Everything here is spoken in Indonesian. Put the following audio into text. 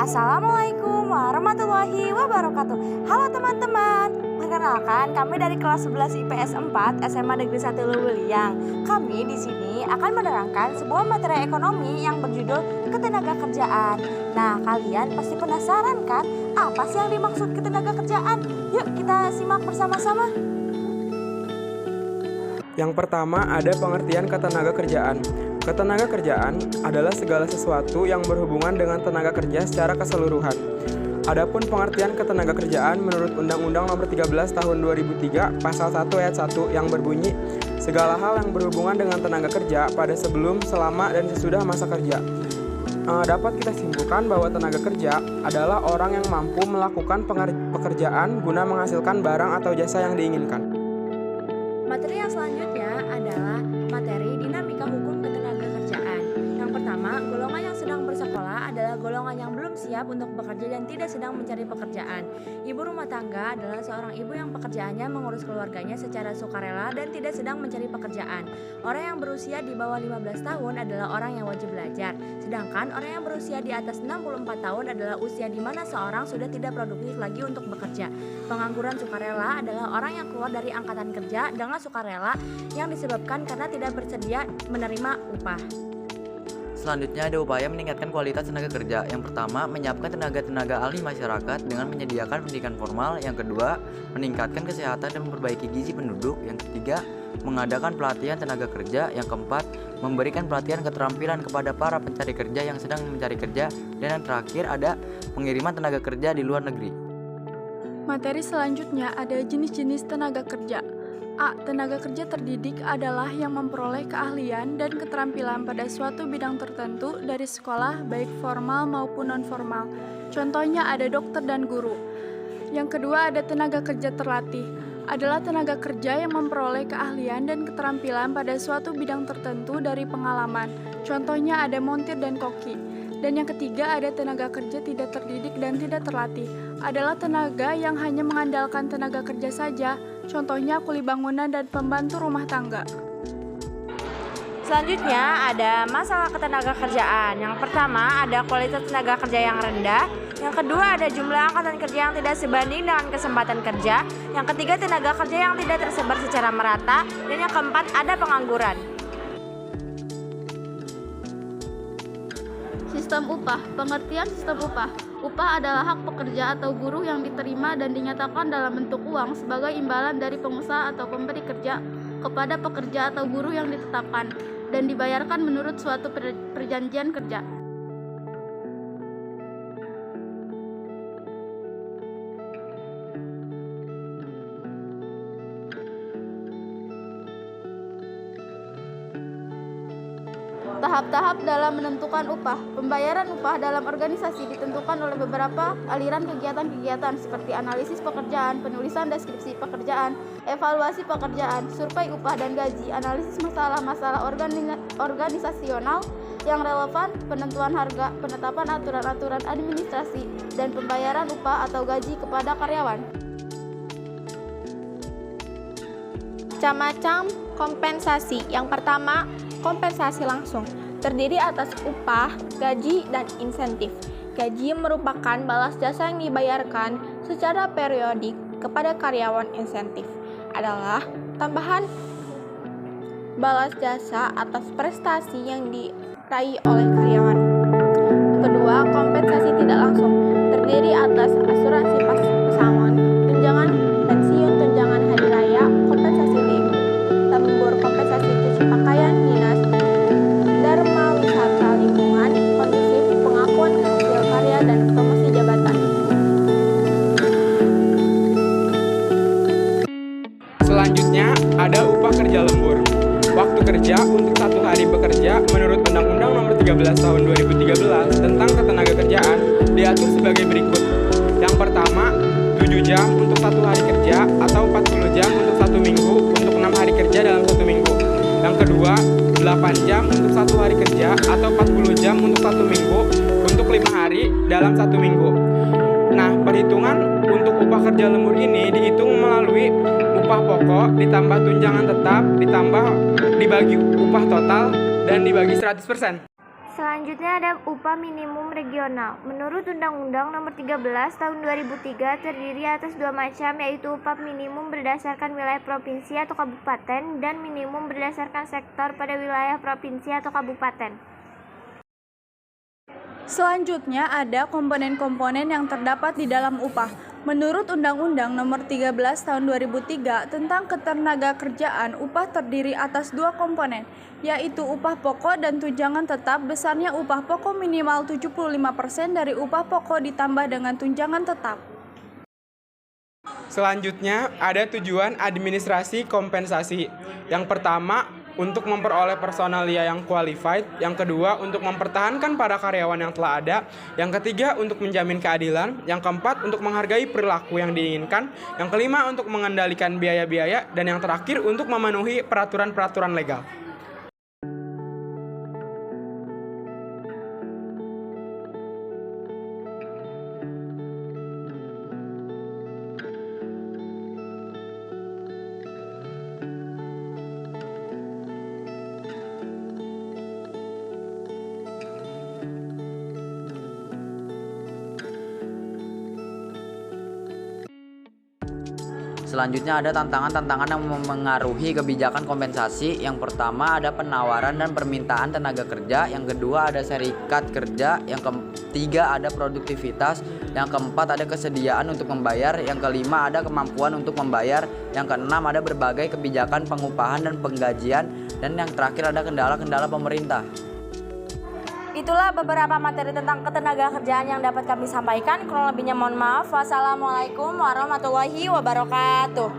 Assalamualaikum warahmatullahi wabarakatuh. Halo teman-teman, perkenalkan kami dari kelas 11 IPS 4 SMA Negeri 1 Luwiliang. Kami di sini akan menerangkan sebuah materi ekonomi yang berjudul ketenagakerjaan. Nah, kalian pasti penasaran kan apa sih yang dimaksud ketenagakerjaan? Yuk kita simak bersama-sama. Yang pertama ada pengertian ketenagakerjaan. Ketenagakerjaan adalah segala sesuatu yang berhubungan dengan tenaga kerja secara keseluruhan. Adapun pengertian ketenagakerjaan menurut Undang-Undang Nomor 13 Tahun 2003 Pasal 1 Ayat 1 yang berbunyi, segala hal yang berhubungan dengan tenaga kerja pada sebelum, selama, dan sesudah masa kerja. Dapat kita simpulkan bahwa tenaga kerja adalah orang yang mampu melakukan pekerjaan guna menghasilkan barang atau jasa yang diinginkan. Materi yang selanjutnya adalah materi dinamika hukum ketenagakerjaan. Yang pertama, golongan yang sedang bersekolah adalah golongan yang belum siap untuk bekerja dan tidak sedang mencari pekerjaan. Ibu rumah tangga adalah seorang ibu yang pekerjaannya mengurus keluarganya secara sukarela dan tidak sedang mencari pekerjaan. Orang yang berusia di bawah 15 tahun adalah orang yang wajib belajar. Sedangkan orang yang berusia di atas 64 tahun adalah usia di mana seorang sudah tidak produktif lagi untuk bekerja. Pengangguran sukarela adalah orang yang keluar dari angkatan kerja dengan sukarela yang disebabkan karena tidak bersedia menerima upah. Selanjutnya ada upaya meningkatkan kualitas tenaga kerja. Yang pertama, menyiapkan tenaga-tenaga ahli masyarakat dengan menyediakan pendidikan formal. Yang kedua, meningkatkan kesehatan dan memperbaiki gizi penduduk. Yang ketiga, mengadakan pelatihan tenaga kerja. Yang keempat, memberikan pelatihan keterampilan kepada para pencari kerja yang sedang mencari kerja. Dan yang terakhir ada pengiriman tenaga kerja di luar negeri. Materi selanjutnya ada jenis-jenis tenaga kerja. A. Tenaga kerja terdidik adalah yang memperoleh keahlian dan keterampilan pada suatu bidang tertentu dari sekolah baik formal maupun non-formal. Contohnya ada dokter dan guru. Yang kedua ada tenaga kerja terlatih. Adalah tenaga kerja yang memperoleh keahlian dan keterampilan pada suatu bidang tertentu dari pengalaman. Contohnya ada montir dan koki. Dan yang ketiga ada tenaga kerja tidak terdidik dan tidak terlatih. Adalah tenaga yang hanya mengandalkan tenaga kerja saja. Contohnya kuli bangunan dan pembantu rumah tangga. Selanjutnya ada masalah ketenagakerjaan. Yang pertama ada kualitas tenaga kerja yang rendah. Yang kedua ada jumlah angkatan kerja yang tidak sebanding dengan kesempatan kerja. Yang ketiga tenaga kerja yang tidak tersebar secara merata. Dan yang keempat ada pengangguran. Sistem upah. Pengertian sistem upah. Upah adalah hak pekerja atau buruh yang diterima dan dinyatakan dalam bentuk uang sebagai imbalan dari pengusaha atau pemberi kerja kepada pekerja atau buruh yang ditetapkan dan dibayarkan menurut suatu perjanjian kerja. Tahap-tahap dalam menentukan upah. Pembayaran upah dalam organisasi ditentukan oleh beberapa aliran kegiatan-kegiatan seperti analisis pekerjaan, penulisan deskripsi pekerjaan, evaluasi pekerjaan, survei upah dan gaji, analisis masalah-masalah organisasional yang relevan, penentuan harga, penetapan aturan-aturan administrasi, dan pembayaran upah atau gaji kepada karyawan. Macam-macam kompensasi. Yang pertama, kompensasi langsung, terdiri atas upah, gaji, dan insentif. Gaji merupakan balas jasa yang dibayarkan secara periodik kepada karyawan. Insentif adalah tambahan balas jasa atas prestasi yang diraih oleh karyawan. Kedua, kompensasi tidak langsung, terdiri atas asuransi pesangon, tunjangan pensiun, tunjangan hari raya, kompensasi leave, lembur, kompensasi cuci pakaian dinas, dharma wisata lingkungan, kondusif, pengakuan hasil karya, dan promosi jabatan. Selanjutnya ada upah kerja lembur. Waktu kerja untuk satu hari bekerja menurut Undang-Undang Nomor 13 Tahun 2013 tentang ketenagakerjaan diatur sebagai berikut. Yang pertama, 7 jam untuk satu hari kerja atau 40 jam untuk satu minggu untuk 6 hari kerja dalam satu minggu. Yang kedua, 8 jam untuk satu hari kerja atau 40 jam untuk satu minggu untuk 5 hari dalam satu minggu. Nah, perhitungan untuk upah kerja lembur ini dihitung melalui upah pokok ditambah tunjangan tetap ditambah dibagi upah total dan dibagi 100%. Selanjutnya ada upah minimum regional. Menurut Undang-Undang Nomor 13 Tahun 2003 terdiri atas dua macam, yaitu upah minimum berdasarkan wilayah provinsi atau kabupaten dan minimum berdasarkan sektor pada wilayah provinsi atau kabupaten. Selanjutnya ada komponen-komponen yang terdapat di dalam upah. Menurut Undang-Undang Nomor 13 Tahun 2003 tentang Ketenagakerjaan, upah terdiri atas dua komponen, yaitu upah pokok dan tunjangan tetap. Besarnya upah pokok minimal 75% dari upah pokok ditambah dengan tunjangan tetap. Selanjutnya ada tujuan administrasi kompensasi. Yang pertama, untuk memperoleh personalia yang qualified. Yang kedua, untuk mempertahankan para karyawan yang telah ada. Yang ketiga, untuk menjamin keadilan. Yang keempat, untuk menghargai perilaku yang diinginkan. Yang kelima, untuk mengendalikan biaya-biaya. Dan yang terakhir, untuk memenuhi peraturan-peraturan legal. Selanjutnya ada tantangan-tantangan yang memengaruhi kebijakan kompensasi. Yang pertama ada penawaran dan permintaan tenaga kerja. Yang kedua ada serikat kerja. Yang ketiga ada produktivitas. Yang keempat ada kesediaan untuk membayar. Yang kelima ada kemampuan untuk membayar. Yang keenam ada berbagai kebijakan pengupahan dan penggajian. Dan yang terakhir ada kendala-kendala pemerintah. Itulah beberapa materi tentang ketenagakerjaan yang dapat kami sampaikan. Kurang lebihnya mohon maaf. Wassalamualaikum warahmatullahi wabarakatuh.